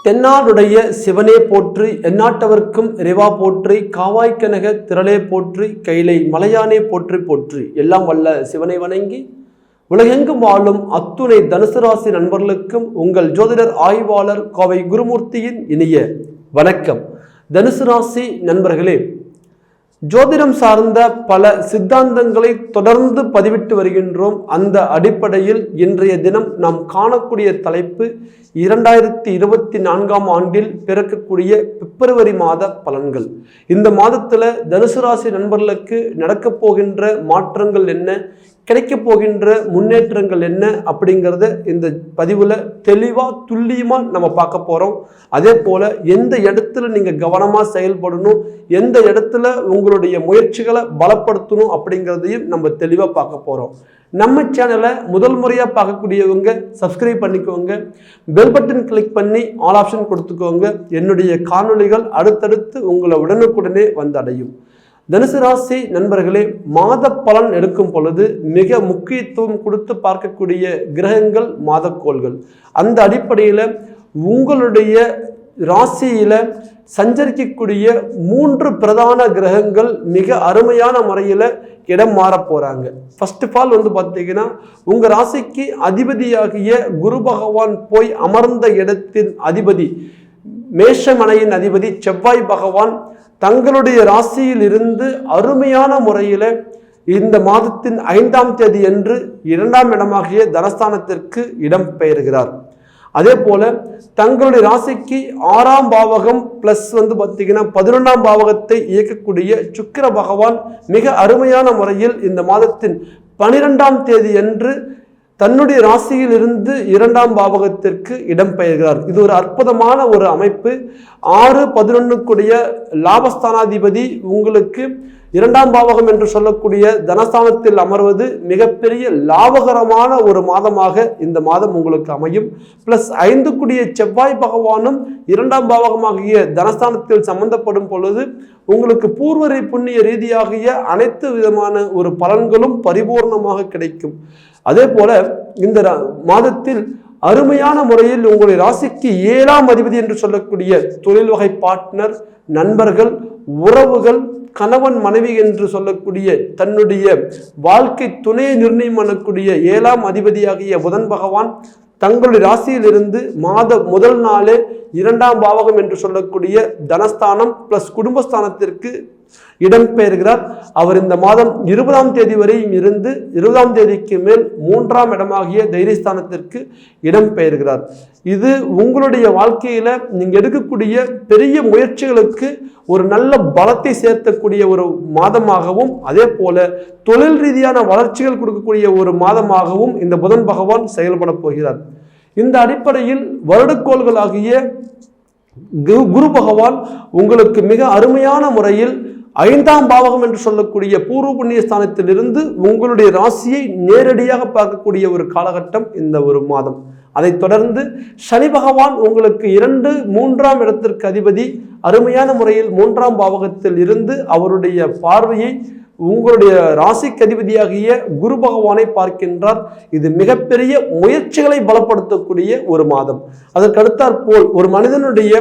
தென்னாடுடைய சிவனே போற்றி, எந்நாட்டவர்க்கும் இறைவா போற்றி, காவாய்க்கனக திரளே போற்றி, கைலை மலையானே போற்றி போற்றி. எல்லாம் வல்ல சிவனை வணங்கி உலகெங்கும் வாழும் அத்துணை தனுசு ராசி நண்பர்களுக்கும் உங்கள் ஜோதிடர் ஆய்வாளர் கோவை குருமூர்த்தியின் இனிய வணக்கம். தனுசு ராசி நண்பர்களே, ஜோதிடம் சார்ந்த பல சித்தாந்தங்களை தொடர்ந்து பதிவிட்டு வருகின்றோம். அந்த அடிப்படையில் இன்றைய தினம் நாம் காணக்கூடிய தலைப்பு 2024ஆம் ஆண்டில் பிறக்கக்கூடிய பிப்ரவரி மாத பலன்கள். இந்த மாதத்துல தனுசு ராசி நண்பர்களுக்கு நடக்கப் போகின்ற மாற்றங்கள் என்ன, கிடைக்கப் போகின்ற முன்னேற்றங்கள் என்ன அப்படிங்கிறத இந்த பதிவுல தெளிவா துல்லியமா நம்ம பார்க்க போறோம். அதே போல எந்த இடத்துல நீங்க கவனமா செயல்படணும், எந்த இடத்துல உங்களுடைய முயற்சிகளை பலப்படுத்தணும் அப்படிங்கிறதையும் நம்ம தெளிவா பார்க்க போறோம். நம்ம சேனலை முதல் முறையா பார்க்கக்கூடியவங்க சப்ஸ்கிரைப் பண்ணிக்கோங்க, பெல் பட்டன் கிளிக் பண்ணி ஆல் ஆப்ஷன் கொடுத்துக்கோங்க. என்னுடைய காணொளிகள் அடுத்தடுத்து உங்களை உடனுக்குடனே வந்தடையும். தனுசு ராசி நண்பர்களே, மாத பலன் எடுக்கும் பொழுது மிக முக்கியத்துவம் கொடுத்து பார்க்கக்கூடிய கிரகங்கள் மாதக்கோள்கள். அந்த அடிப்படையில் உங்களுடைய ராசியில சஞ்சரிக்கக்கூடிய 3 பிரதான கிரகங்கள் மிக அருமையான முறையில் இடம் மாற போறாங்க. ஃபர்ஸ்ட் ஆஃப் ஆல் பார்த்தீங்கன்னா, உங்க ராசிக்கு அதிபதியாகிய குரு பகவான் போய் அமர்ந்த இடத்தின் அதிபதி, மேஷமனையின் அதிபதி செவ்வாய் பகவான் தங்களுடைய ராசியில் இருந்து அருமையான முறையில் இந்த மாதத்தின் 5ஆம் தேதி அன்று 2ஆம் இடமாகிய தனஸ்தானத்திற்கு இடம் பெயர்கிறார். அதே போல தங்களுடைய ராசிக்கு 6ஆம் பாவகம் பிளஸ் பார்த்தீங்கன்னா 11ஆம் பாவகத்தை இயக்கக்கூடிய சுக்கிர பகவான் மிக அருமையான முறையில் இந்த மாதத்தின் 12ஆம் தேதி அன்று தன்னுடைய ராசியில் இருந்து 2ஆம் பாவகத்திற்கு இடம் பெயர்கிறார். இது ஒரு அற்புதமான ஒரு அமைப்பு. 6-11 லாபஸ்தானாதிபதி உங்களுக்கு 2ஆம் பாவகம் என்று சொல்லக்கூடிய தனஸ்தானத்தில் அமர்வது மிகப்பெரிய லாபகரமான ஒரு மாதமாக இந்த மாதம் உங்களுக்கு அமையும். பிளஸ் 5 செவ்வாய் பகவானும் 2ஆம் பாவகமாகிய தனஸ்தானத்தில் சம்பந்தப்படும் பொழுது உங்களுக்கு பூர்வரை புண்ணிய ரீதியாகிய அனைத்து விதமான ஒரு பலன்களும் பரிபூர்ணமாக கிடைக்கும். அதே போல இந்த மாதத்தில் அருமையான முறையில் உங்களுடைய ராசிக்கு 7ஆம் அதிபதி என்று சொல்லக்கூடிய தொழில் வகை பார்ட்னர், நண்பர்கள், உறவுகள், கணவன் மனைவி என்று சொல்லக்கூடிய தன்னுடைய வாழ்க்கை துணையை நிர்ணயம் பண்ணக்கூடிய 7ஆம் அதிபதியாகிய புதன் பகவான் தங்களுடைய ராசியில் இருந்து மாத முதல் நாளே 2ஆம் பாவகம் என்று சொல்லக்கூடிய தனஸ்தானம் பிளஸ் குடும்பஸ்தானத்திற்கு இடம் பெயர்கிறார். அவர் இந்த மாதம் 20ஆம் தேதி வரையும் இருந்து 20ஆம் தேதிக்கு மேல் 3ஆம் இடமாகிய தைரியஸ்தானத்திற்கு இடம் பெயர்கிறார். இது உங்களுடைய வாழ்க்கையில நீங்க எடுக்கக்கூடிய பெரிய முயற்சிகளுக்கு ஒரு நல்ல பலத்தை சேர்த்தக்கூடிய ஒரு மாதமாகவும், அதே போல தொழில் ரீதியான வளர்ச்சிகள் கொடுக்கக்கூடிய ஒரு மாதமாகவும் இந்த புதன் பகவான் செயல்பட போகிறார். இந்த அடிப்படையில் வருடக்கோள்களாகிய குரு பகவான் உங்களுக்கு மிக அருமையான முறையில் 5ஆம் பாவகம் என்று சொல்லக்கூடிய பூர்வ புண்ணிய ஸ்தானத்திலிருந்து உங்களுடைய ராசியை நேரடியாக பார்க்கக்கூடிய ஒரு காலகட்டம் இந்த ஒரு மாதம். அதைத் தொடர்ந்து சனி பகவான் உங்களுக்கு 2-3ஆம் இடத்திற்கு அதிபதி அருமையான முறையில் 3ஆம் பாவகத்தில் இருந்து அவருடைய பார்வையை உங்களுடைய ராசிக்கு அதிபதியாகிய குரு பகவானை பார்க்கின்றார். இது மிகப்பெரிய முயற்சிகளை பலப்படுத்தக்கூடிய ஒரு மாதம். அதற்கு அடுத்தாற்போல் ஒரு மனிதனுடைய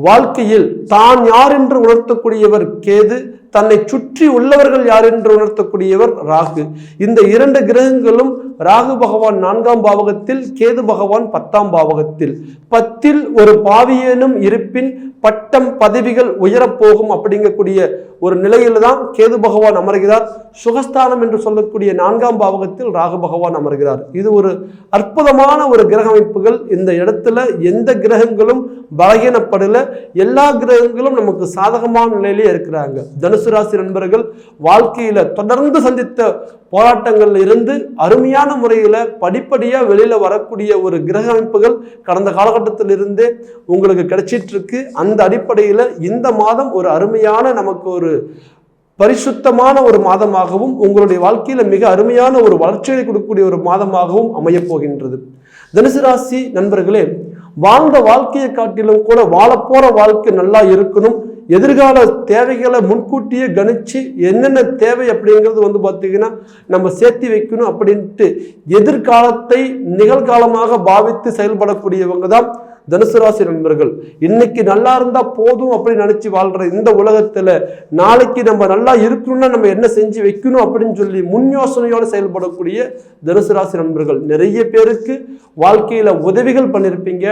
வாழ்க்கையில் தான் யார் என்று உணர்த்தக்கூடியவர் கேது, தன்னை சுற்றி உள்ளவர்கள் யார் என்று உணர்த்தக்கூடியவர் ராகு. இந்த 2 கிரகங்களும் ராகு பகவான் 4ஆம் பாவகத்தில், கேது பகவான் 10ஆம் பாவகத்தில். 10ல் ஒரு பாவியேனும் இருப்பின் பட்டம் பதவிகள் உயரப்போகும் அப்படிங்கக்கூடிய ஒரு நிலையில தான் கேது பகவான் அமர்கிறார். சுகஸ்தானம் என்று சொல்லக்கூடிய 4ஆம் பாவகத்தில் ராகு பகவான் அமர்கிறார். இது ஒரு அற்புதமான ஒரு கிரக அமைப்புகள். இந்த இடத்துல எந்த கிரகங்களும் பலகீனப்படல, எல்லா கிரகங்களும் நமக்கு சாதகமான நிலையிலே இருக்கிறாங்க. தனுசு ராசி நண்பர்கள் வாழ்க்கையில தொடர்ந்து சந்தித்த போராட்டங்கள்ல இருந்து அருமையான முறையில படிப்படியா வெளியில வரக்கூடிய ஒரு கிரக அமைப்புகள் கடந்த காலகட்டத்தில் இருந்தே உங்களுக்கு கிடைச்சிட்டு இருக்கு. அந்த அடிப்படையில இந்த மாதம் ஒரு அருமையான நமக்கு ஒரு பரிசுத்தமான ஒரு மாதமாகவும் உங்களுடைய வாழ்க்கையில மிக அருமையான ஒரு வளர்ச்சியை கொடுக்கக்கூடிய ஒரு மாதமாகவும் அமையப் போகின்றது. தனுசு ராசி நண்பர்களே, வாழ்ந்த வாழ்க்கையை காட்டிலும் கூட வாழப்போற வாழ்க்கை நல்லா இருக்கணும், எதிர்கால தேவைகளை முன்கூட்டியே கணிச்சு என்னென்ன தேவை அப்படிங்கிறது பார்த்தீங்கன்னா நம்ம சேர்த்து வைக்கணும் அப்படின்ட்டு எதிர்காலத்தை நிகழ்காலமாக பாவித்து செயல்படக்கூடியவங்க தான் தனுசு ராசி நண்பர்கள். இன்னைக்கு நல்லா இருந்தா போதும் அப்படின்னு நினைச்சு வாழ்ற இந்த உலகத்துல நாளைக்கு நம்ம நல்லா இருக்கணும்னா நம்ம என்ன செஞ்சு வைக்கணும் அப்படின்னு சொல்லி முன் யோசனையோடு செயல்படக்கூடிய தனுசு ராசி நண்பர்கள். நிறைய பேருக்கு வாழ்க்கையில உதவிகள் பண்ணியிருப்பீங்க.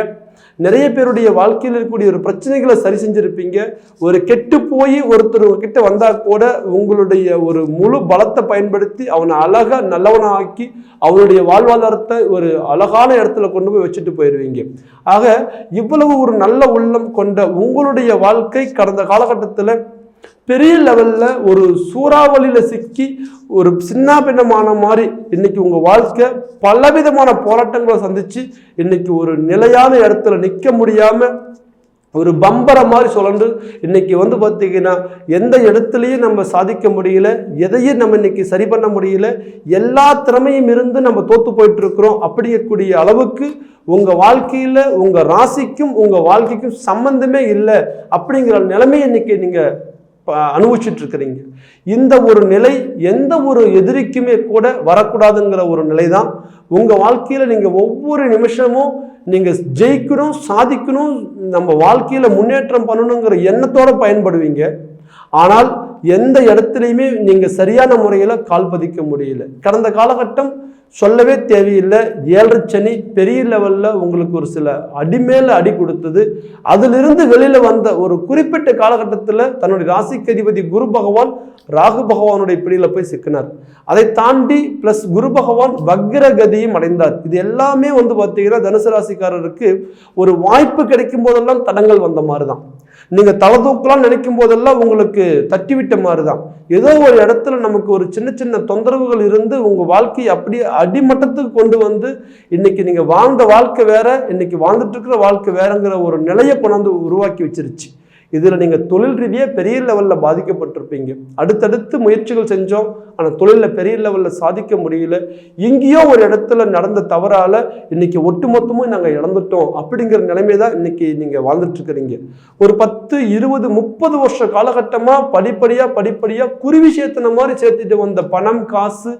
நிறைய பேருடைய வாழ்க்கையில் இருக்கக்கூடிய ஒரு பிரச்சனைகளை சரி செஞ்சிருப்பீங்க. ஒரு கெட்டு போய் ஒருத்தர் கிட்ட வந்தா கூட உங்களுடைய ஒரு முழு பலத்தை பயன்படுத்தி அவனை அழகா நல்லவனாக்கி அவனுடைய வாழ்வாதாரத்தை ஒரு அழகான இடத்துல கொண்டு போய் வச்சுட்டு போயிடுவீங்க. ஆக இவ்வளவு ஒரு நல்ல உள்ளம் கொண்ட உங்களுடைய வாழ்க்கை கடந்த காலகட்டத்தில் பெரிய லெவல்ல ஒரு சூறாவளியில சிக்கி ஒரு சின்ன பின்னமான மாதிரி இன்னைக்கு உங்க வாழ்க்கை பலவிதமான போராட்டங்களை சந்திச்சு இன்னைக்கு ஒரு நிலையான இடத்துல நிற்க முடியாம ஒரு பம்பரை மாதிரி சொல்லண்டு இன்னைக்கு பார்த்தீங்கன்னா எந்த இடத்துலையும் நம்ம சாதிக்க முடியல, எதையும் நம்ம இன்னைக்கு சரி பண்ண முடியல, எல்லா திறமையும் இருந்து நம்ம தோத்து போயிட்டு இருக்கிறோம் அப்படிங்கக்கூடிய அளவுக்கு உங்க வாழ்க்கையில உங்க ராசிக்கும் உங்க வாழ்க்கைக்கும் சம்பந்தமே இல்லை அப்படிங்கிற நிலைமையை இன்னைக்கு நீங்க அனுபவிச்சுட்டு இருக்கிறீங்க. இந்த ஒரு நிலை எந்த ஒரு எதிரிக்குமே கூட வரக்கூடாதுங்கிற ஒரு நிலை தான் உங்க வாழ்க்கையில நீங்க ஒவ்வொரு நிமிஷமும் நீங்க ஜெயிக்கணும், சாதிக்கணும், நம்ம வாழ்க்கையில முன்னேற்றம் பண்ணணுங்கிற எண்ணத்தோட பயன்படுவீங்க. ஆனால் எந்த இடத்துலையுமே நீங்க சரியான முறையில கால் பதிக்க முடியல. கடந்த காலகட்டம் சொல்லவே தேவையில்லை. 7.5 சனி பெரிய லெவல்ல உங்களுக்கு ஒரு சில அடிமேல அடி கொடுத்தது. அதிலிருந்து வெளியில வந்த ஒரு குறிப்பிட்ட காலகட்டத்தில் தன்னுடைய ராசிக்கு அதிபதி குரு பகவான் ராகு பகவானுடைய பிடியில போய் சிக்கினார். அதை தாண்டி பிளஸ் குரு பகவான் வக்ரகதியும் அடைந்தார். இது எல்லாமே பார்த்தீங்கன்னா தனுசு ராசிக்காரருக்கு ஒரு வாய்ப்பு கிடைக்கும் போதெல்லாம் தடங்கள் வந்த மாதிரிதான். நீங்க தலை தூக்கலாம் நினைக்கும் போதெல்லாம் உங்களுக்கு தட்டிவிட்ட மாதிரிதான். ஏதோ ஒரு இடத்துல நமக்கு ஒரு சின்ன சின்ன தொந்தரவுகள் இருந்து உங்க வாழ்க்கையை அப்படியே அடிமட்டத்துக்கு கொண்டு வந்து இன்னைக்கு நீங்க வாழ்ந்த வாழ்க்கை வேற, இன்னைக்கு வாழ்ந்துட்டு இருக்கிற வாழ்க்கை வேறங்கிற ஒரு நிலையை கொண்டாந்து உருவாக்கி வச்சிருச்சு. இதுல நீங்க தொழில் ரீதியாக பெரிய லெவல்ல பாதிக்கப்பட்டிருப்பீங்க. அடுத்தடுத்து முயற்சிகள் செஞ்சோம், ஆனா தொழில பெரிய லெவல்ல சாதிக்க முடியல. எங்கேயோ ஒரு இடத்துல நடந்த தவறால இன்னைக்கு ஒட்டுமொத்தமும் நாங்க இழந்துட்டோம் அப்படிங்கிற நிலைமை தான் இன்னைக்கு நீங்க வாழ்ந்துட்டு இருக்கிறீங்க. ஒரு 10, 20, 30 வருஷ காலகட்டமா படிப்படியா குருவி சேர்த்தன மாதிரி சேர்த்துட்டு வந்த பணம், காசு,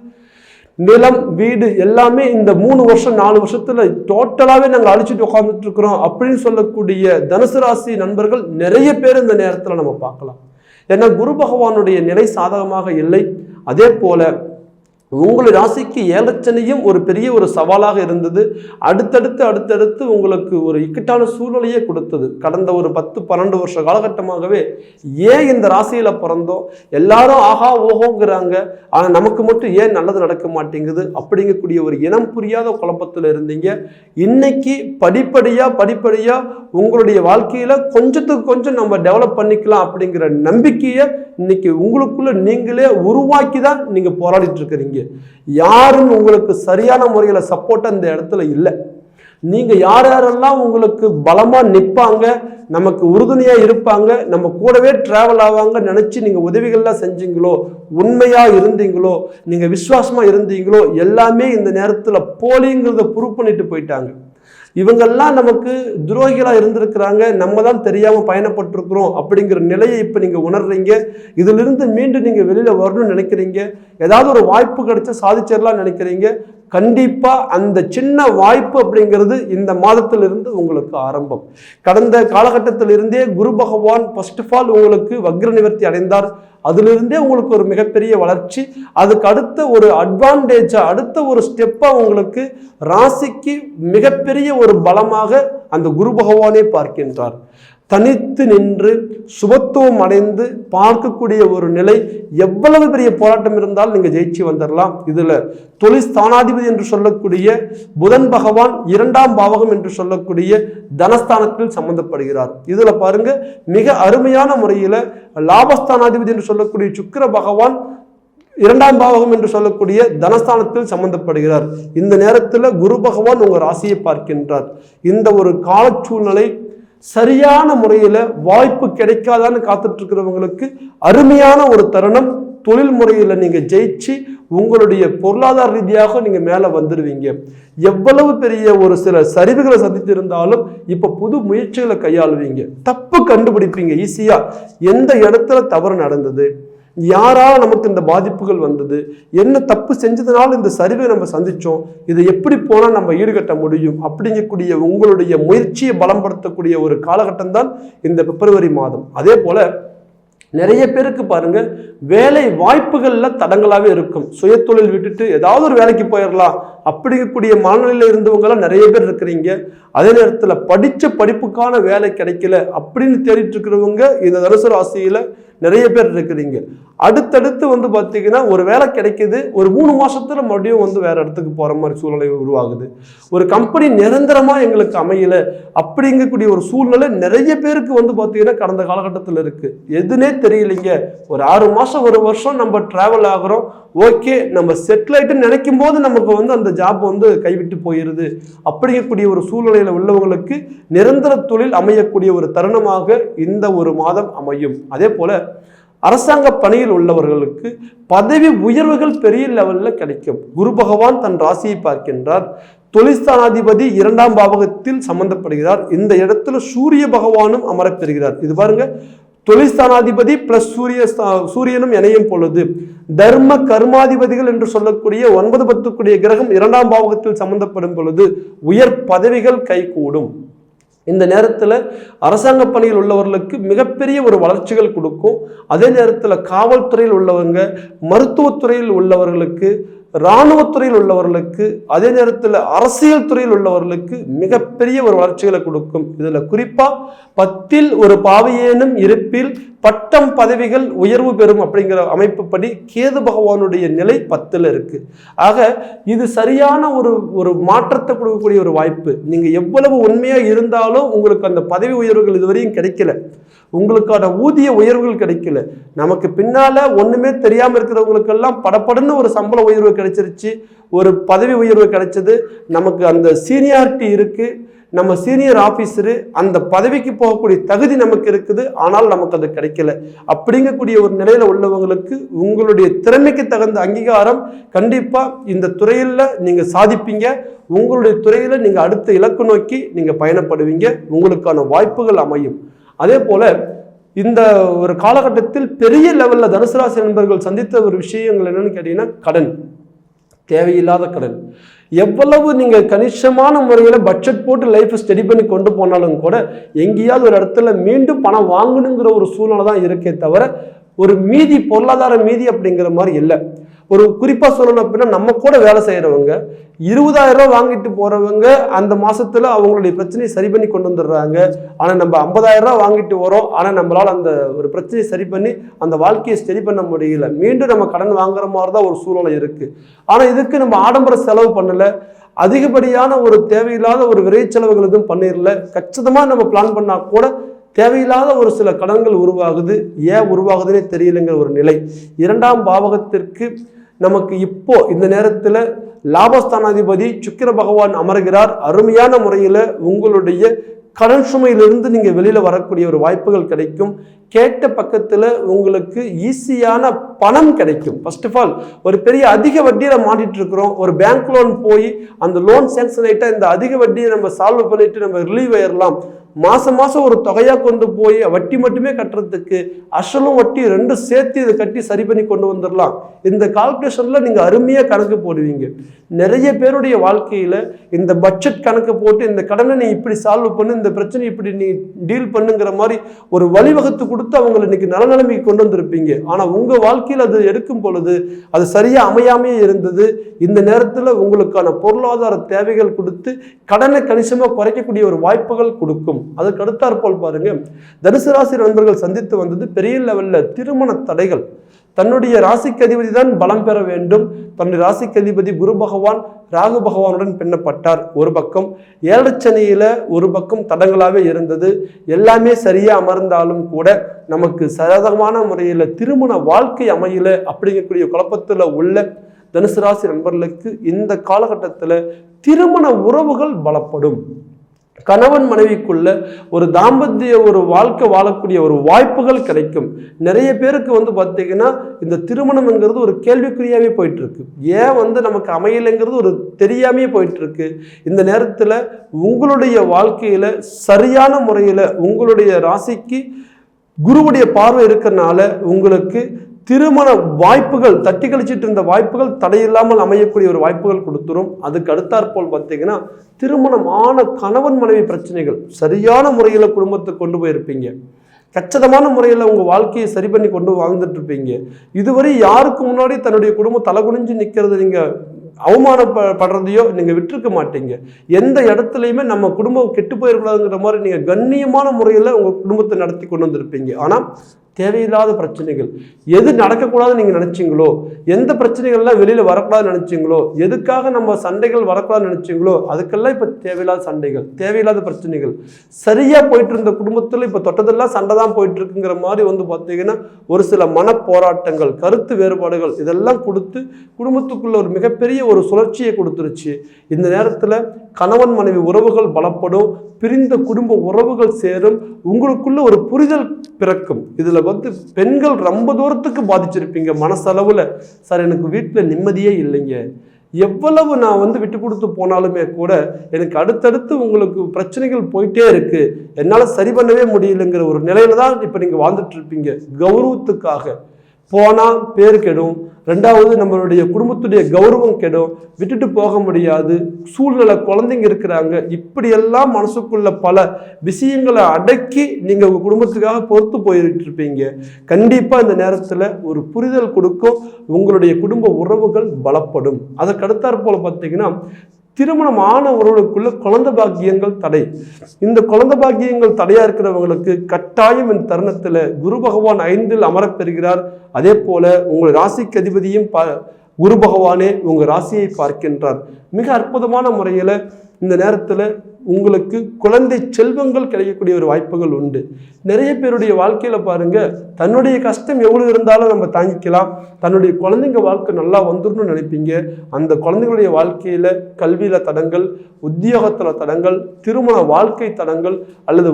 நிலம், வீடு எல்லாமே இந்த 3 வருஷம் 4 வருஷத்துல டோட்டலாவே நாங்கள் அழிச்சிட்டு உட்கார்ந்துட்டு இருக்கிறோம் அப்படின்னு சொல்லக்கூடிய தனுசு ராசி நண்பர்கள் நிறைய பேர் இந்த நேரத்துல நம்ம பார்க்கலாம். ஏன்னா குரு பகவானுடைய நிலை சாதகமாக இல்லை. அதே போல உங்களுடைய ராசிக்கு 7.5 சனியும் ஒரு பெரிய ஒரு சவாலாக இருந்தது. அடுத்தடுத்து உங்களுக்கு ஒரு இக்கட்டான சூழ்நிலையே கொடுத்தது. கடந்த ஒரு 10-12 வருஷ காலகட்டமாகவே ஏன் இந்த ராசியில பிறந்தோம், எல்லாரும் ஆஹா ஓஹோங்கிறாங்க, ஆனா நமக்கு மட்டும் ஏன் நல்லது நடக்க மாட்டேங்குது அப்படிங்கக்கூடிய ஒரு இனம் புரியாத குழப்பத்தில் இருந்தீங்க. இன்னைக்கு படிப்படியா உங்களுடைய வாழ்க்கையில கொஞ்சத்துக்கு கொஞ்சம் நம்ம டெவலப் பண்ணிக்கலாம் அப்படிங்கிற நம்பிக்கையை இன்னைக்கு உங்களுக்குள்ள நீங்களே உருவாக்கி தான் நீங்க போராடிட்டு இருக்கிறீங்க. யாரும் உங்களுக்கு சரியான முறையில சப்போர்ட் அந்த இடத்துல இல்லை. நீங்க யாரெல்லாம் உங்களுக்கு பலமா நிற்பாங்க, நமக்கு உறுதுணையா இருப்பாங்க, நம்ம கூடவே டிராவல் ஆவாங்க நினைச்சு நீங்க உதவிகள்லாம் செஞ்சீங்களோ, உண்மையா இருந்தீங்களோ, நீங்க விசுவாசமா இருந்தீங்களோ, எல்லாமே இந்த நேரத்துல போலிங்கிறத ப்ரூவ் பண்ணிட்டு போயிட்டாங்க. இவங்கெல்லாம் நமக்கு துரோகிகளா இருந்திருக்கிறாங்க, நம்ம தான் தெரியாம பயணப்பட்டிருக்கிறோம் அப்படிங்கிற நிலையை இப்ப நீங்க உணர்றீங்க. இதுல இருந்து மீண்டும் நீங்க வெளியில வரணும்னு நினைக்கிறீங்க. ஏதாவது ஒரு வாய்ப்பு கிடைச்சா சாதிச்சிடலாம் நினைக்கிறீங்க. கண்டிப்பா அந்த சின்ன வாய்ப்பு அப்படிங்கிறது இந்த மாதத்திலிருந்து உங்களுக்கு ஆரம்பம். கடந்த காலகட்டத்திலிருந்தே குரு பகவான் ஃபர்ஸ்ட் ஆஃப் ஆல் உங்களுக்கு வக்ர நிவர்த்தி அடைந்தார். அதிலிருந்தே உங்களுக்கு ஒரு மிகப்பெரிய வளர்ச்சி. அதுக்கு அடுத்த ஒரு அட்வான்டேஜா, அடுத்த ஒரு ஸ்டெப்பா உங்களுக்கு ராசிக்கு மிகப்பெரிய ஒரு பலமாக அந்த குரு பகவானே பார்க்கின்றார். தனித்து நின்று சுபத்துவம் அடைந்து பார்க்கக்கூடிய ஒரு நிலை. எவ்வளவு பெரிய போராட்டம் இருந்தாலும் நீங்க ஜெயிச்சு வந்துடலாம். இதுல தொழில் ஸ்தானாதிபதி என்று சொல்லக்கூடிய புதன் பகவான் 2ஆம் பாவகம் என்று சொல்லக்கூடிய தனஸ்தானத்தில் சம்பந்தப்படுகிறார். இதுல பாருங்க மிக அருமையான முறையில லாபஸ்தானாதிபதி என்று சொல்லக்கூடிய சுக்கிர பகவான் 2ஆம் பாவகம் என்று சொல்லக்கூடிய தனஸ்தானத்தில் சம்பந்தப்படுகிறார். இந்த நேரத்துல குரு பகவான் உங்க ராசியை பார்க்கின்றார். இந்த ஒரு கால சூழ்நிலை சரியான முறையில வாய்ப்பு கிடைக்காதான்னு காத்துட்டு இருக்கிறவங்களுக்கு அருமையான ஒரு தருணம். தொழில் முறையில நீங்க ஜெயிச்சு உங்களுடைய பொருளாதார ரீதியாக நீங்க மேல வந்துடுவீங்க. எவ்வளவு பெரிய ஒரு சில சரிவுகளை சந்தித்து இருந்தாலும் இப்ப புது முயற்சிகளை கையாளுவீங்க. தப்பு கண்டுபிடிப்பீங்க ஈஸியா. எந்த இடத்துல தவறு நடந்தது, யாரால் நமக்கு இந்த பாதிப்புகள் வந்தது, என்ன தப்பு செஞ்சதுனால இந்த சரிவை நம்ம சந்திச்சோம், இதை எப்படி போனால் நம்ம ஈடுகட்ட முடியும் அப்படிங்கக்கூடிய உங்களுடைய முயற்சியை பலப்படுத்தக்கூடிய ஒரு காலகட்டம் தான் இந்த பிப்ரவரி மாதம். அதே போல நிறைய பேருக்கு பாருங்க வேலை வாய்ப்புகள்ல தடங்களாவே இருக்கும். சுயதொழில் விட்டுட்டு ஏதாவது ஒரு வேலைக்கு போயிடலாம் அப்படிங்கக்கூடிய மனநிலையில இருந்தவங்களாம் நிறைய பேர் இருக்கிறீங்க. அதே நேரத்தில் படிச்ச படிப்புக்கான வேலை கிடைக்கல அப்படின்னு தேடிட்டு இருக்கிறவங்க இந்த தனுசு ராசியில நிறைய பேர் இருக்கிறீங்க. அடுத்தடுத்து வந்து பார்த்தீங்கன்னா ஒரு வேலை கிடைக்குது, ஒரு 3 மாசத்துல மறுபடியும் வந்து வேற இடத்துக்கு போற மாதிரி சூழ்நிலை உருவாகுது. ஒரு கம்பெனி நிரந்தரமா எங்களுக்கு அமையல அப்படிங்கக்கூடிய ஒரு சூழ்நிலை நிறைய பேருக்கு வந்து பார்த்தீங்கன்னா கடந்த காலகட்டத்தில் இருக்கு. எதுனே தெரியலைங்க, ஒரு 6 மாசம் 1 வருஷம் நம்ம டிராவல் ஆகிறோம், ஓகே நம்ம செட்டில் ஆயிட்டு நினைக்கும் போது நமக்கு வந்து அந்த ஜாப் வந்து கைவிட்டு போயிருது அப்படிங்கக்கூடிய ஒரு சூழ்நிலையில உள்ளவங்களுக்கு நிரந்தர தொழில் அமையக்கூடிய ஒரு தருணமாக இந்த ஒரு மாதம் அமையும். அதே போல அரசாங்க பணியில் உள்ளவர்களுக்கு பதவி உயர்வுகள் பெரிய லெவல்ல கிடைக்கும். குரு பகவான் தன் ராசியை பார்க்கின்றார். தொழில்ஸ்தானாதிபதி 2ஆம் பாவகத்தில் சம்பந்தப்படுகிறார். இந்த இடத்துல சூரிய பகவானும் அமரப்பெறுகிறார். இது பாருங்க, தொழில்ஸ்தானாதிபதி பிளஸ் சூரியனும் இணையும் பொழுது தர்ம கர்மாதிபதிகள் என்று சொல்லக்கூடிய 9, 10 கூடிய கிரகம் 2ஆம் பாவகத்தில் சம்பந்தப்படும் பொழுது உயர் பதவிகள் கைகூடும். இந்த நேரத்தில் அரசாங்க பணியில் உள்ளவர்களுக்கு மிகப்பெரிய ஒரு வளர்ச்சிகள் கொடுக்கும். அதே நேரத்தில் காவல்துறையில் உள்ளவங்க, மருத்துவத்துறையில் உள்ளவர்களுக்கு, இராணுவத்துறையில் உள்ளவர்களுக்கு, அதே நேரத்தில் அரசியல் துறையில் உள்ளவர்களுக்கு மிகப்பெரிய ஒரு வளர்ச்சிகளை கொடுக்கும். இதுல குறிப்பா 10ல் ஒரு பாவையேனும் இருப்பில் பட்டம் பதவிகள் உயர்வு பெறும் அப்படிங்கிற அமைப்புப்படி கேது பகவானுடைய நிலை 10ல் இருக்கு. ஆக இது சரியான ஒரு மாற்றத்தை கொடுக்கக்கூடிய ஒரு வாய்ப்பு. நீங்க எவ்வளவு உண்மையா இருந்தாலும் உங்களுக்கு அந்த பதவி உயர்வுகள் இதுவரையும் கிடைக்கல, உங்களுக்கான ஊதிய உயர்வுகள் கிடைக்கல. நமக்கு பின்னால ஒண்ணுமே தெரியாம இருக்கிறவங்களுக்கெல்லாம் படப்படன்னு ஒரு சம்பள உயர்வு கிடைச்சிருச்சு, ஒரு பதவி உயர்வு கிடைச்சது, நமக்கு அந்த சீனியாரிட்டி இருக்கு, நம்ம சீனியர் ஆபீசரு, அந்த பதவிக்கு போகக்கூடிய தகுதி நமக்கு இருக்குது, ஆனால் நமக்கு அது கிடைக்கல அப்படிங்கக்கூடிய ஒரு நிலையில உள்ளவங்களுக்கு உங்களுடைய திறமைக்கு தகுந்த அங்கீகாரம் கண்டிப்பா இந்த துறையில நீங்க சாதிப்பீங்க. உங்களுடைய துறையில நீங்க அடுத்த இலக்கு நோக்கி நீங்க பயணப்படுவீங்க, உங்களுக்கான வாய்ப்புகள் அமையும். அதே போல இந்த ஒரு காலகட்டத்தில் பெரிய லெவல்ல தனுசு ராசி நண்பர்கள் சந்தித்த ஒரு விஷயங்கள் என்னன்னு கேட்டீங்கன்னா கடன், தேவையில்லாத கடன். எவ்வளவு நீங்க கணிசமான முறையில் பட்ஜெட் போட்டு லைஃப் ஸ்டடி பண்ணி கொண்டு போனாலும் கூட எங்கேயாவது ஒரு இடத்துல மீண்டும் பணம் வாங்கணுங்கிற ஒரு சூழ்நிலை தான் இருக்கே தவிர ஒரு மீதி பொருளாதார மீதி அப்படிங்கிற மாதிரி இல்லை. ஒரு குறிப்பா சொல்லணும் அப்படின்னா நம்ம கூட வேலை செய்யறவங்க 20,000 ரூபாய் வாங்கிட்டு போறவங்க அந்த மாசத்துல அவங்களுடைய பிரச்சனையை சரி பண்ணி கொண்டு வந்துடுறாங்க. ஆனா நம்ம 50,000 ரூபாய் வாங்கிட்டு வரோம், ஆனா நம்மளால அந்த ஒரு பிரச்சனையை சரி பண்ணி அந்த வாழ்க்கையை ஸ்டடி பண்ண முடியல, மீண்டும் நம்ம கடன் வாங்குற மாதிரி தான் ஒரு சூழ்நிலை இருக்கு. ஆனா இதுக்கு நம்ம ஆடம்பர செலவு பண்ணல, அதிகப்படியான ஒரு தேவையில்லாத ஒரு விரை செலவுகள் எதுவும் பண்ணிடல, கச்சிதமா நம்ம பிளான் பண்ணா கூட தேவையில்லாத ஒரு சில கடன்கள் உருவாகுது. ஏன் உருவாகுதுன்னே தெரியலைங்கிற ஒரு நிலை. 2ஆம் பாவகத்திற்கு நமக்கு இப்போ இந்த நேரத்தில் லாபஸ்தானாதிபதி சுக்கிர பகவான் அமர்கிறார். அருமையான முறையில் உங்களுடைய கடன் சுமையிலிருந்து நீங்க வெளியில வரக்கூடிய ஒரு வாய்ப்புகள் கிடைக்கும். கேட்ட பக்கத்துல உங்களுக்கு ஈஸியான பணம் கிடைக்கும். ஃபர்ஸ்ட் ஆஃப் ஆல் ஒரு பெரிய அதிக வட்டியில மாட்டிட்டு இருக்கிறோம், ஒரு பேங்க் லோன் போய் அந்த லோன் சேங்ஷன் ஆயிட்டா இந்த அதிக வட்டியை நம்ம சால்வ் பண்ணிட்டு நம்ம ரிலீவ் ஆயிடலாம். மாசம் மாசம் ஒரு தொகையா கொண்டு போய் வட்டி மட்டுமே கட்டுறதுக்கு அசலும் வட்டி 2 சேர்த்து இதை கட்டி சரி பண்ணி கொண்டு வந்துடலாம். இந்த கால்குலேஷன்ல நீங்க அருமையா கணக்கு போடுவீங்க. நிறைய பேருடைய வாழ்க்கையில இந்த பட்ஜெட் கணக்கு போட்டு இந்த கடனை நீ இப்படி சால்வ் பண்ணு, இந்த பிரச்சனை இப்படி நீ டீல் பண்ணுங்கிற மாதிரி ஒரு வழிவகுத்து கொடுத்து அவங்களை இன்னைக்கு நல்ல நிலைமைக்கு கொண்டு வந்திருப்பீங்க. ஆனா உங்க வாழ்க்கையில் அது எடுக்கும் பொழுது அது சரியா அமையாமே இருந்தது. இந்த நேரத்துல உங்களுக்கான பொருளாதார தேவைகள் கொடுத்து கடனை கணிசமா குறைக்கக்கூடிய ஒரு வாய்ப்புகள் கொடுக்கும். அதுக்கு அடுத்தாற்போல் பாருங்க, தனுசு ராசி நண்பர்கள் சந்தித்து வந்தது பெரிய லெவல்ல திருமண தடைகள். தன்னுடைய ராசிக்கு அதிபதி தான் பலம் பெற வேண்டும். தன்னுடைய ராசிக்கு அதிபதி குரு பகவான் ராகு பகவானுடன் பின்னப்பட்டார். ஒரு பக்கம் 7 சனியில ஒரு பக்கம் தடங்களாவே இருந்தது. எல்லாமே சரியா அமர்ந்தாலும் கூட நமக்கு சாதகமான முறையில் திருமண வாழ்க்கை அமையல அப்படிங்கக்கூடிய குழப்பத்துல உள்ள தனுசு ராசி நண்பர்களுக்கு இந்த காலகட்டத்தில் திருமண உறவுகள் பலப்படும். கணவன் மனைவிக்குள்ள ஒரு தாம்பத்திய ஒரு வாழ்க்கை வாழக்கூடிய ஒரு வாய்ப்புகள் கிடைக்கும். நிறைய பேருக்கு வந்து பார்த்தீங்கன்னா இந்த திருமணம்ங்கிறது ஒரு கேள்விக்குறியாவே போயிட்டு இருக்கு. ஏன் நமக்கு அமையலைங்கிறது ஒரு தெரியாமே போயிட்டு இருக்கு. இந்த நேரத்தில் உங்களுடைய வாழ்க்கையில சரியான முறையில் உங்களுடைய ராசிக்கு குருவுடைய பார்வை இருக்கிறனால உங்களுக்கு திருமண வாய்ப்புகள் தட்டி கழிச்சிட்டு இருந்த வாய்ப்புகள் தடையில்லாமல் அமையக்கூடிய ஒரு வாய்ப்புகள் கொடுத்துரும். அதுக்கு அடுத்தாற்போல் பார்த்தீங்கன்னா திருமணமான கணவன் மனைவி பிரச்சனைகள் சரியான முறையில் குடும்பத்தை கொண்டு போயிருப்பீங்க. கச்சிதமான முறையில் உங்கள் வாழ்க்கையை சரி பண்ணி கொண்டு வாழ்ந்துட்டு இருப்பீங்க. இதுவரை யாருக்கு முன்னாடி தன்னுடைய குடும்பம் தலைகுனிஞ்சு நிற்கிறது நீங்கள் அவமானப்படுறதையோ நீங்கள் விட்டுருக்க மாட்டீங்க. எந்த இடத்துலையுமே நம்ம குடும்பம் கெட்டு போயிடக்கூடாதுங்கிற மாதிரி நீங்கள் கண்ணியமான முறையில் உங்கள் குடும்பத்தை நடத்தி கொண்டு வந்திருப்பீங்க. ஆனால் தேவையில்லாத பிரச்சனைகள் எது நடக்கக்கூடாதுன்னு நீங்கள் நினச்சிங்களோ, எந்த பிரச்சனைகள்லாம் வெளியில் வரக்கூடாதுன்னு நினச்சிங்களோ, எதுக்காக நம்ம சண்டைகள் வரக்கூடாதுன்னு நினச்சிங்களோ அதுக்கெல்லாம் இப்போ தேவையில்லாத சண்டைகள், தேவையில்லாத பிரச்சனைகள். சரியாக போயிட்டு இருந்த குடும்பத்தில் இப்போ தொட்டதெல்லாம் சண்டை தான் போயிட்டு இருக்குங்கிற மாதிரி வந்து பார்த்தீங்கன்னா ஒரு சில மன போராட்டங்கள், கருத்து வேறுபாடுகள் இதெல்லாம் கொடுத்து குடும்பத்துக்குள்ள ஒரு மிகப்பெரிய ஒரு சுழற்சியை கொடுத்துருச்சு. இந்த நேரத்தில் கணவன் மனைவி உறவுகள் பலப்படும், பிரிந்த குடும்ப உறவுகள் சேரும், உங்களுக்குள்ள ஒரு புரிதல் பிறக்கும். இதுல வந்து பெண்கள் ரொம்ப தூரத்துக்கு பாதிச்சிருப்பீங்க மனசளவுல. சார் எனக்கு வீட்டில் நிம்மதியே இல்லைங்க, எவ்வளவு நான் வந்து விட்டு கொடுத்து போனாலுமே கூட எனக்கு அடுத்தடுத்து உங்களுக்கு பிரச்சனைகள் போயிட்டே இருக்கு, என்னால் சரி பண்ணவே முடியலைங்கிற ஒரு நிலையில தான் இப்போ நீங்கள் வாழ்ந்துட்டு இருப்பீங்க. கௌரவத்துக்காக போனால் பேர் கெடும், ரெண்டாவது நம்மளுடைய குடும்பத்துடைய கௌரவம் கெடும், விட்டுட்டு போக முடியாது, சூழ்நிலை குழந்தைங்க இருக்கிறாங்க, இப்படியெல்லாம் மனசுக்குள்ள பல விஷயங்களை அடக்கி நீங்கள் உங்கள் குடும்பத்துக்காக பொறுத்து போயிட்டு இருப்பீங்க. கண்டிப்பாக இந்த நேரத்தில் ஒரு புரிதல் கொடுக்கும், உங்களுடைய குடும்ப உறவுகள் பலப்படும். அதற்கடுத்தாற் போல பார்த்தீங்கன்னா திருமணம் ஆனவர்களுக்குள்ள குழந்தை பாக்கியங்கள் தடை. இந்த குழந்தை பாக்கியங்கள் தடையா இருக்கிறவங்களுக்கு கட்டாயம் இந்த தருணத்துல குரு பகவான் 5ல் அமரப்பெறுகிறார். அதே போல உங்கள் ராசிக்கு அதிபதியும் குரு பகவானே உங்க ராசியை பார்க்கின்றார். மிக அற்புதமான முறையில இந்த நேரத்துல உங்களுக்கு குழந்தை செல்வங்கள் கிடைக்கக்கூடிய ஒரு வாய்ப்புகள் உண்டு. நிறைய பேருடைய வாழ்க்கையில பாருங்க, தன்னுடைய கஷ்டம் எவ்வளவு இருந்தாலும் நம்ம தாங்கிக்கலாம், தன்னுடைய குழந்தைங்க வாழ்க்கை நல்லா வந்துடணும்னு நினைப்பீங்க. அந்த குழந்தைங்களுடைய வாழ்க்கையில கல்வியில தடங்கள், உத்தியோகத்துல தடங்கள், திருமண வாழ்க்கை தடங்கள், அல்லது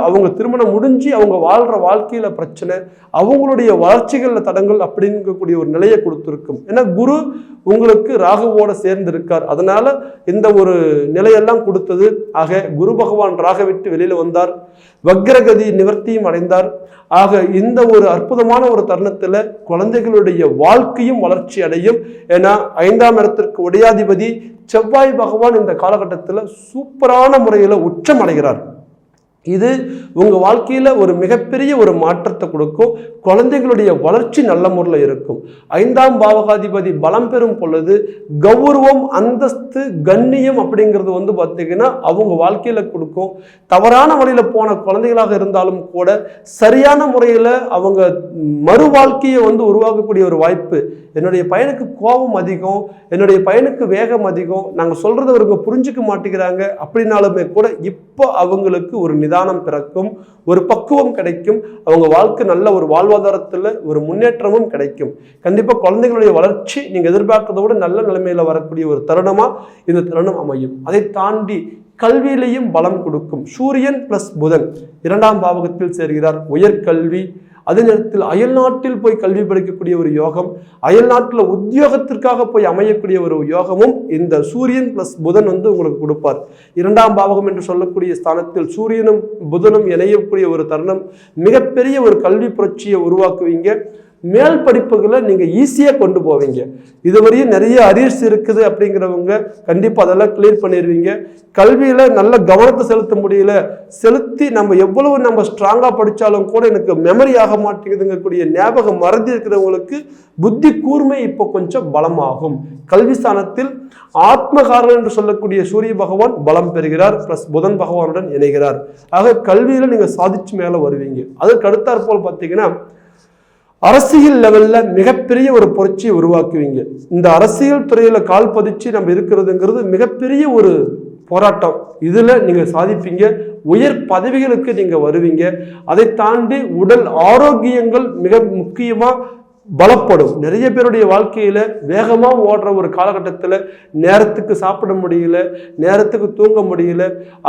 அவங்க திருமணம் முடிஞ்சு அவங்க வாழ்ற வாழ்க்கையில பிரச்சனை, அவங்களுடைய வளர்ச்சிகள்ல தடங்கள் அப்படிங்கக்கூடிய ஒரு நிலையை கொடுத்துருக்கும். ஏன்னா குரு உங்களுக்கு ராகுவோட சேர்ந்து இருக்கார், அதனால இந்த ஒரு நிலையெல்லாம் கொடுத்தது. ஆக குரு பகவான் ராக விட்டு வெளியில வந்தார், வக்ரகதி நிவர்த்தியும் அடைந்தார். ஆக இந்த ஒரு அற்புதமான ஒரு தருணத்துல குழந்தைகளுடைய வாழ்க்கையும் வளர்ச்சி அடையும். ஏன்னா 5ஆம் இடத்திற்கு உடையாதிபதி செவ்வாய் பகவான் இந்த காலகட்டத்தில் சூப்பரான முறையில் உச்சம் அடைகிறார். இது உங்க வாழ்க்கையில ஒரு மிகப்பெரிய ஒரு மாற்றத்தை கொடுக்கும். குழந்தைகளுடைய வளர்ச்சி நல்ல முறையில் இருக்கும். 5ஆம் பாவகாதிபதி பலம் பெறும் பொழுது கௌரவம், அந்தஸ்து, கண்ணியம் அப்படிங்கிறது வந்து பார்த்தீங்கன்னா அவங்க வாழ்க்கையில கொடுக்கும். தவறான முறையில போன குழந்தைகளாக இருந்தாலும் கூட சரியான முறையில அவங்க மறு வாழ்க்கையை வந்து உருவாக்கக்கூடிய ஒரு வாய்ப்பு. என்னுடைய பையனுக்கு கோபம் அதிகம், என்னுடைய பையனுக்கு வேகம் அதிகம், நாங்கள் சொல்றதை அவருக்கு புரிஞ்சுக்க மாட்டேங்கிறாங்க அப்படின்னாலுமே கூட இப்போ அவங்களுக்கு ஒரு நிதானம் பிறக்கும், ஒரு பக்குவம் கிடைக்கும், அவங்க வாழ்க்கை நல்ல ஒரு வாழ்வாதாரத்தில் ஒரு முன்னேற்றமும் கிடைக்கும். கண்டிப்பாக குழந்தைகளுடைய வளர்ச்சி நீங்கள் எதிர்பார்க்கிறத விட நல்ல நிலைமையில் வரக்கூடிய ஒரு தருணமா இந்த தருணம் அமையும். அதை தாண்டி கல்வியிலையும் பலம் கொடுக்கும். சூரியன் பிளஸ் புதன் 2ஆம் பாவகத்தில் சேர்கிறார். உயர்கல்வி, அதே நேரத்தில் அயல் நாட்டில் போய் கல்வி படிக்கக்கூடிய ஒரு யோகம், அயல் நாட்டில் உத்தியோகத்திற்காக போய் அமையக்கூடிய ஒரு யோகமும் இந்த சூரியன் பிளஸ் புதன் வந்து உங்களுக்கு கொடுப்பார். 2ஆம் பாவகம் என்று சொல்லக்கூடிய ஸ்தானத்தில் சூரியனும் புதனும் இணையக்கூடிய ஒரு தருணம். மிகப்பெரிய ஒரு கல்வி புரட்சியை உருவாக்குவீங்க. மேல் படிப்புகளை நீங்கள் ஈஸியாக கொண்டு போவீங்க. இதுவரையும் நிறைய அரியர்ஸ் இருக்குது அப்படிங்கிறவங்க கண்டிப்பாக அதெல்லாம் கிளியர் பண்ணிடுவீங்க. கல்வியில் நல்ல கவனத்தை செலுத்த முடியல, செலுத்தி நம்ம எவ்வளவு நம்ம ஸ்ட்ராங்காக படித்தாலும் கூட எனக்கு மெமரி ஆக மாட்டேங்குதுங்கக்கூடிய ஞாபகம் மறதி இருக்கிறவங்களுக்கு புத்தி கூர்மை இப்போ கொஞ்சம் பலமாகும். கல்வி ஸ்தானத்தில் ஆத்மகாரன் என்று சொல்லக்கூடிய சூரிய பகவான் பலம் பெறுகிறார், பிளஸ் புதன் பகவானுடன் இணைகிறார். ஆக கல்வியில் நீங்கள் சாதிச்சு மேலே வருவீங்க. அதுக்கு அடுத்தாற்போல் பார்த்தீங்கன்னா அரசியல் லெவல்ல மிகப்பெரிய ஒரு புரட்சியை உருவாக்குவீங்க. இந்த அரசியல் துறையில கால் பதிச்சு நம்ம இருக்கிறதுங்கிறது மிகப்பெரிய ஒரு போராட்டம். இதுல நீங்க சாதிப்பீங்க, உயர் பதவிகளுக்கு நீங்க வருவீங்க. அதை தாண்டி உடல் ஆரோக்கியங்கள் மிக முக்கியமா பலப்படும். நிறைய பேருடைய வாழ்க்கையில வேகமா ஓடுற ஒரு காலகட்டத்தில் நேரத்துக்கு சாப்பிட முடியல, நேரத்துக்கு தூங்க முடியல.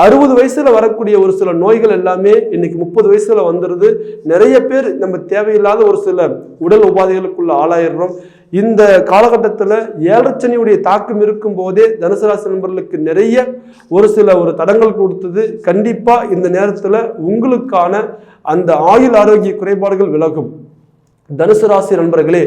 60 வயசுல வரக்கூடிய ஒரு சில நோய்கள் எல்லாமே இன்னைக்கு 30 வயசுல வந்துடுது. நிறைய பேர் நம்ம தேவையில்லாத ஒரு சில உடல் உபாதைகளுக்குள்ள ஆளாயிடுறோம். இந்த காலகட்டத்தில் 7 சனியுடைய தாக்கம் இருக்கும் போதே தனுசு ராசி நண்பர்களுக்கு நிறைய ஒரு சில தடங்கள் கொடுத்தது. கண்டிப்பா இந்த நேரத்தில் உங்களுக்கான அந்த ஆயுள் ஆரோக்கிய குறைபாடுகள் விலகும். தனுசு ராசி நண்பர்களே,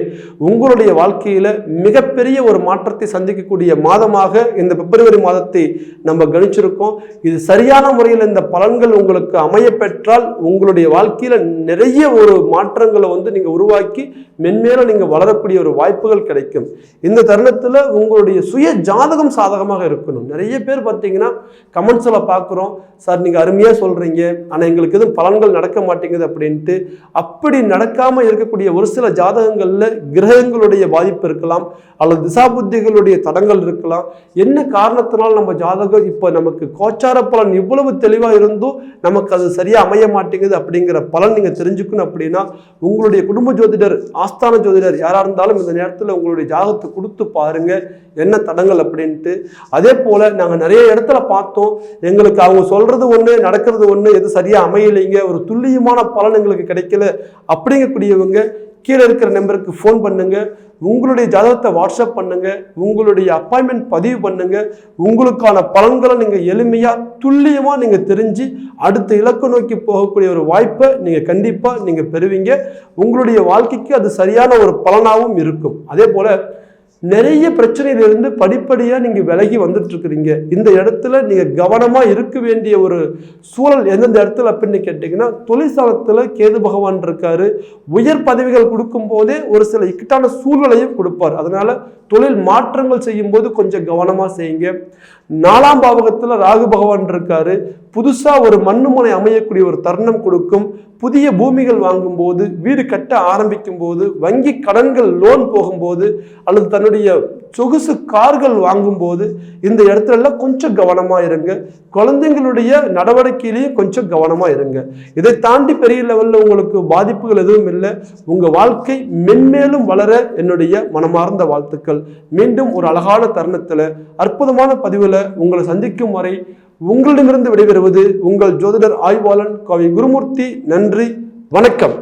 உங்களுடைய வாழ்க்கையில மிகப்பெரிய ஒரு மாற்றத்தை சந்திக்கக்கூடிய மாதமாக இந்த பிப்ரவரி மாதத்தை நம்ம கணிச்சிருக்கோம். இது சரியான முறையில் இந்த பலன்கள் உங்களுக்கு அமைய பெற்றால் உங்களுடைய வாழ்க்கையில நிறைய ஒரு மாற்றங்களை நீங்க உருவாக்கி மென்மேலும் நீங்க வளரக்கூடிய ஒரு வாய்ப்புகள் கிடைக்கும். இந்த தருணத்துல உங்களுடைய சுய ஜாதகம் சாதகமாக இருக்கணும். நிறைய பேர் பார்த்தீங்கன்னா கமெண்ட்ஸ்ல பார்க்குறோம், சார் நீங்க அருமையா சொல்றீங்க, ஆனா எங்களுக்கு எதுவும் பலன்கள் நடக்க மாட்டேங்குது அப்படின்ட்டு. அப்படி நடக்காம இருக்கக்கூடிய ஒரு சில ஜாதகங்கள்ல கிரகங்களுடைய பாதிப்பு இருக்கலாம், அல்லது திசாபுத்திகளுடைய தடங்கள் இருக்கலாம். என்ன காரணத்தினால் நம்ம ஜாதகம் இப்ப நமக்கு கோச்சார பலன் இவ்வளவு தெளிவா இருந்தும் நமக்கு அது சரியா அமைய மாட்டேங்குது அப்படிங்கிற பலன் நீங்க தெரிஞ்சுக்கணும். அப்படின்னா உங்களுடைய குடும்ப ஜோதிடர், ஆஸ்தான ஜோதிடர் யாரா இருந்தாலும் இந்த நேரத்தில் உங்களுடைய ஜாதகத்தை கொடுத்து பாருங்க என்ன தடங்கள் அப்படின்ட்டு. அதே போல நாங்க நிறைய இடத்துல பார்த்தோம், எங்களுக்கு அவங்க சொல்றது ஒண்ணு நடக்கிறது ஒண்ணு, எது சரியா அமையலைங்க, ஒரு துல்லியமான பலன் எங்களுக்கு கிடைக்கல அப்படிங்கக்கூடியவங்க கீழே இருக்கிற நம்பருக்கு ஃபோன் பண்ணுங்க, உங்களுடைய ஜாதகத்தை வாட்ஸ்அப் பண்ணுங்க, உங்களுடைய அப்பாயின்மெண்ட் பதிவு பண்ணுங்க. உங்களுக்கான பலன்களை நீங்க எளிமையா துல்லியமா நீங்க தெரிஞ்சு அடுத்த இலக்கு நோக்கி போகக்கூடிய ஒரு வாய்ப்பை நீங்க கண்டிப்பா நீங்க பெறுவீங்க. உங்களுடைய வாழ்க்கைக்கு அது சரியான ஒரு பலனாகவும் இருக்கும். அதே போல நிறைய பிரச்சனையிலிருந்து படிப்படியா நீங்க விலகி வந்துட்டு இருக்கிறீங்க. இந்த இடத்துல நீங்க கவனமா இருக்க வேண்டிய ஒரு சூழல் எந்தெந்த இடத்துல அப்படின்னு கேட்டீங்கன்னா, தொழிற்சாலத்துல கேது பகவான் இருக்காரு. உயர் பதவிகள் கொடுக்கும் போதே ஒரு சில இக்கட்டான சூழ்நிலையும் கொடுப்பார். அதனால தொழில் மாற்றங்கள் செய்யும் போது கொஞ்சம் கவனமா செய்யுங்க. 4ஆம் பாவகத்துல ராகு பகவான் இருக்காரு. புதுசா ஒரு மண்ணுமனை அமையக்கூடிய ஒரு தருணம் கொடுக்கும். புதிய பூமிகள் வாங்கும் போது, வீடு கட்ட ஆரம்பிக்கும் போது, வங்கி கடன்கள் லோன் போகும்போது, அல்லது தன்னுடைய சொகுசு கார்கள் வாங்கும் போது இந்த இடத்துல கொஞ்சம் கவனமா இருங்க. குழந்தைங்களுடைய நடவடிக்கையிலையும் கொஞ்சம் கவனமா இருங்க. இதை தாண்டி பெரிய லெவல்ல உங்களுக்கு பாதிப்புகள் எதுவும் இல்லை. உங்க வாழ்க்கை மென்மேலும் வளர என்னுடைய மனமார்ந்த வாழ்த்துக்கள். மீண்டும் ஒரு அழகான தருணத்துல அற்புதமான பதிவுல உங்களை சந்திக்கும் வரை உங்களிடமிருந்து விடைபெறுவது உங்கள் ஜோதிடர் ஆய்வாளன் கோவை குருமூர்த்தி. நன்றி, வணக்கம்.